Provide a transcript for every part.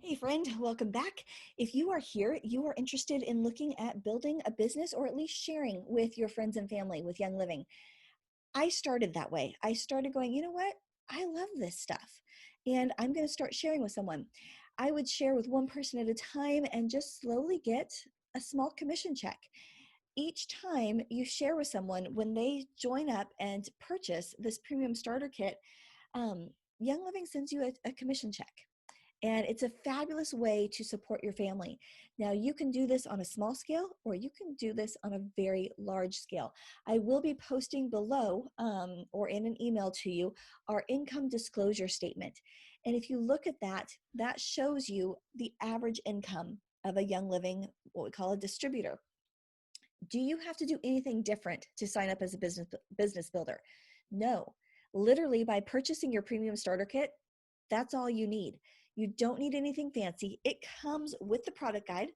Hey friend, welcome back. If you are here, you are interested in looking at building a business or at least sharing with your friends and family with Young Living. I started that way. I started going, you know what? I love this stuff and I'm going to start sharing with someone. I would share with one person at a time and just slowly get a small commission check. Each time you share with someone, when they join up and purchase this premium starter kit, um, Young Living sends you a commission check. And it's a fabulous way to support your family. Now, you can do this on a small scale or you can do this on a very large scale. I will be posting below or in an email to you our income disclosure statement. And if you look at that, that shows you the average income of a Young Living, what we call a distributor. Do you have to do anything different to sign up as a business builder? No. Literally, by purchasing your premium starter kit, that's all you need. You don't need anything fancy. It comes with the product guide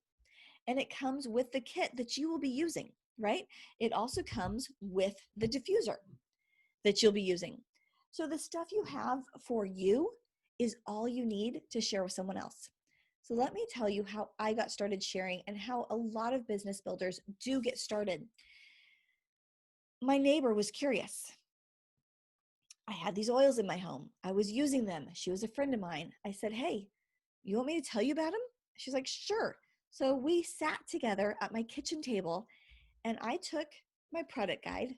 and it comes with the kit that you will be using, right? It also comes with the diffuser that you'll be using. So the stuff you have for you is all you need to share with someone else. So let me tell you how I got started sharing and how a lot of business builders do get started. My neighbor was curious. I had these oils in my home. I was using them. She was a friend of mine. I said, hey, you want me to tell you about them? She's like, sure. So we sat together at my kitchen table and I took my product guide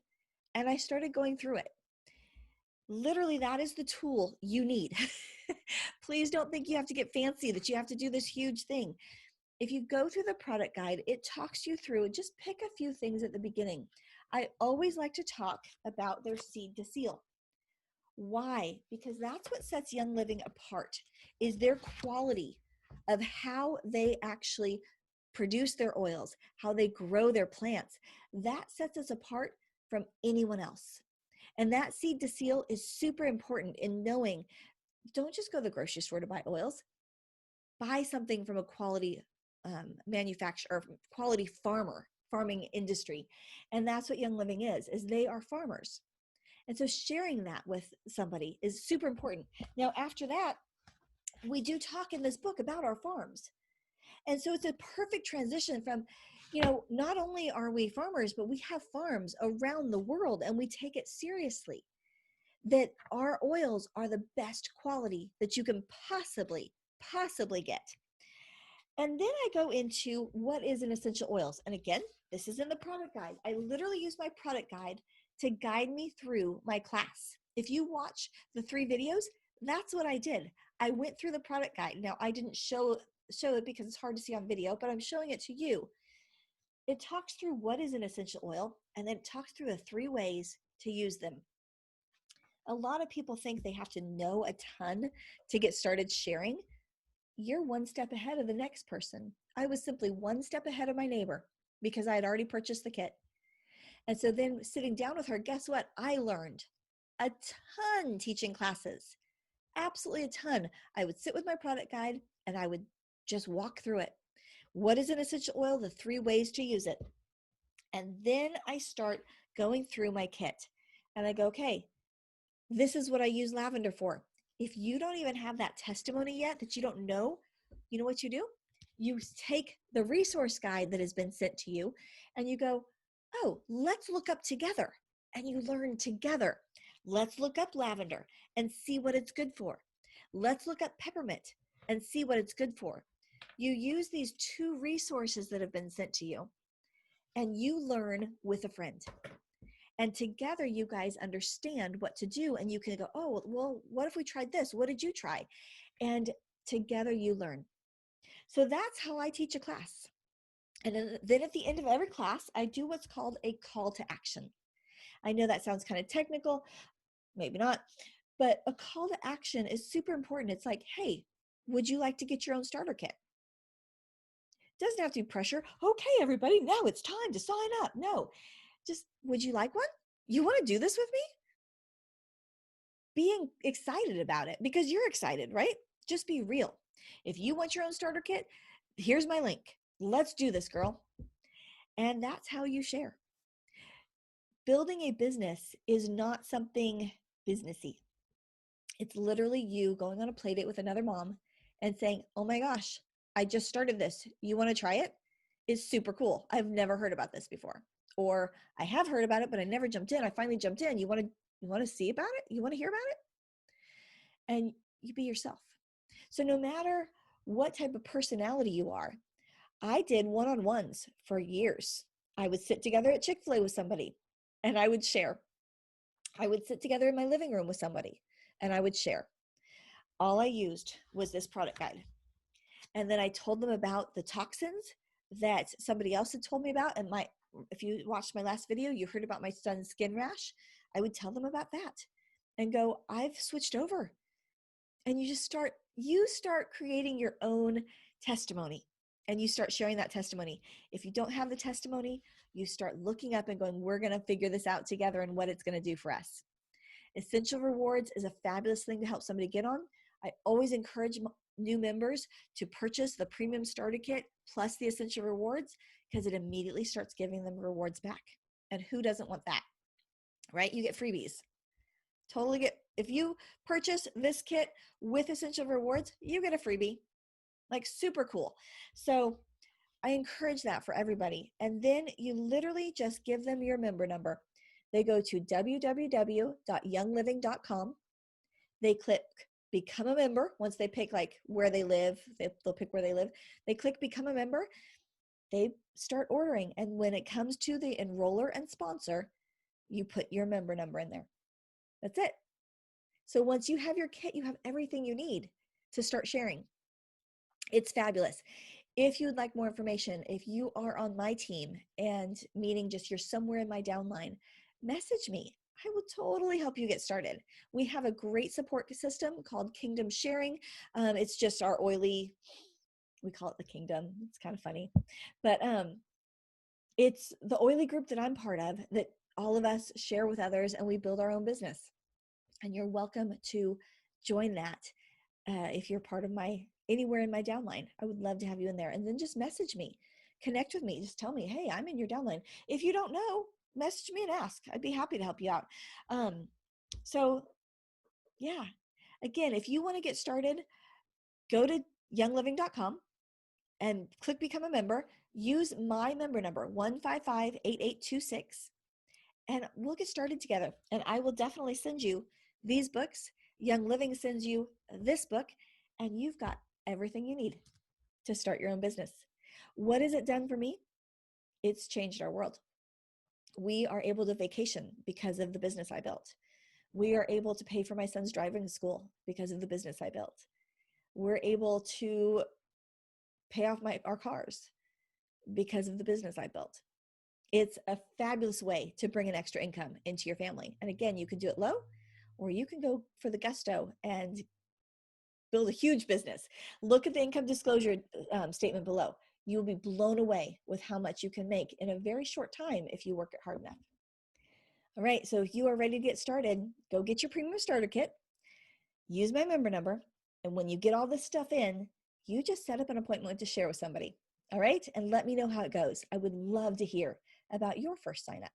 and I started going through it. Literally, that is the tool you need. Please don't think you have to get fancy, that you have to do this huge thing. If you go through the product guide, it talks you through, just pick a few things at the beginning. I always like to talk about their seed to seal. Why? Because that's what sets Young Living apart, is their quality of how they actually produce their oils, how they grow their plants. That sets us apart from anyone else. And that seed to seal is super important in knowing, don't just go to the grocery store to buy oils. Buy something from a quality manufacturer, quality farming industry. And that's what Young Living is they are farmers. And so sharing that with somebody is super important. Now, after that, we do talk in this book about our farms. And so it's a perfect transition from, not only are we farmers, but we have farms around the world and we take it seriously that our oils are the best quality that you can possibly get. And then I go into what is an essential oils. And again, this is in the product guide. I literally use my product guide to guide me through my class. If you watch the 3 videos, that's what I did. I went through the product guide. Now, I didn't show it because it's hard to see on video, but I'm showing it to you. It talks through what is an essential oil, and then it talks through the 3 ways to use them. A lot of people think they have to know a ton to get started sharing. You're one step ahead of the next person. I was simply one step ahead of my neighbor because I had already purchased the kit. And so then sitting down with her, guess what? I learned a ton teaching classes, absolutely a ton. I would sit with my product guide and I would just walk through it. What is an essential oil? The 3 ways to use it. And then I start going through my kit and I go, okay, this is what I use lavender for. If you don't even have that testimony yet, that you don't know, you know what you do? You take the resource guide that has been sent to you and you go, oh, let's look up together. And you learn together. Let's look up lavender and see what it's good for. Let's look up peppermint and see what it's good for. You use these 2 resources that have been sent to you and you learn with a friend. And together you guys understand what to do and you can go, oh, well, what if we tried this? What did you try? And together you learn. So that's how I teach a class. And then at the end of every class, I do what's called a call to action. I know that sounds kind of technical, maybe not, but a call to action is super important. It's like, hey, would you like to get your own starter kit? Doesn't have to be pressure. Okay, everybody, now it's time to sign up. No, just, would you like one? You want to do this with me? Being excited about it because you're excited, right? Just be real. If you want your own starter kit, here's my link. Let's do this, girl. And that's how you share. Building a business is not something businessy. It's literally you going on a play date with another mom and saying, oh my gosh, I just started this. You want to try it? Is super cool. I've never heard about this before. Or I have heard about it, but I never jumped in. I finally jumped in. You want to see about it? You want to hear about it? And you be yourself. So no matter what type of personality you are, I did one-on-ones for years. I would sit together at Chick-fil-A with somebody and I would share. I would sit together in my living room with somebody and I would share. All I used was this product guide. And then I told them about the toxins that somebody else had told me about. And if you watched my last video, you heard about my son's skin rash. I would tell them about that and go, I've switched over. And you start creating your own testimony and you start sharing that testimony. If you don't have the testimony, you start looking up and going, we're going to figure this out together and what it's going to do for us. Essential Rewards is a fabulous thing to help somebody get on. I always encourage new members to purchase the premium starter kit plus the Essential Rewards because it immediately starts giving them rewards back. And who doesn't want that, right? You get freebies. If you purchase this kit with Essential Rewards, you get a freebie, like super cool. So I encourage that for everybody. And then you literally just give them your member number. They go to www.youngliving.com. They click become a member. Once they pick like where they live, they'll pick where they live. They click become a member. They start ordering. And when it comes to the enroller and sponsor, you put your member number in there. That's it. So once you have your kit, you have everything you need to start sharing. It's fabulous. If you'd like more information, if you are on my team and meaning just you're somewhere in my downline, message me. I will totally help you get started. We have a great support system called Kingdom Sharing. It's just our oily, we call it the Kingdom. It's kind of funny, but it's the oily group that I'm part of that all of us share with others and we build our own business. And you're welcome to join that if you're part of anywhere in my downline. I would love to have you in there. And then just message me, connect with me, just tell me, hey, I'm in your downline. If you don't know, message me and ask. I'd be happy to help you out. So yeah, again, if you want to get started, go to youngliving.com and click become a member. Use my member number 1558826 and we'll get started together. And I will definitely send you these books. Young Living sends you this book, and you've got everything you need to start your own business. What has it done for me? It's changed our world. We are able to vacation because of the business I built. We are able to pay for my son's driving school because of the business I built. We're able to pay off our cars because of the business I built. It's a fabulous way to bring an extra income into your family. And again, you can do it low, or you can go for the gusto and build a huge business. Look at the income disclosure statement below. You will be blown away with how much you can make in a very short time if you work it hard enough. All right, so if you are ready to get started, go get your premium starter kit, use my member number, and when you get all this stuff in, you just set up an appointment to share with somebody. All right, and let me know how it goes. I would love to hear about your first sign up.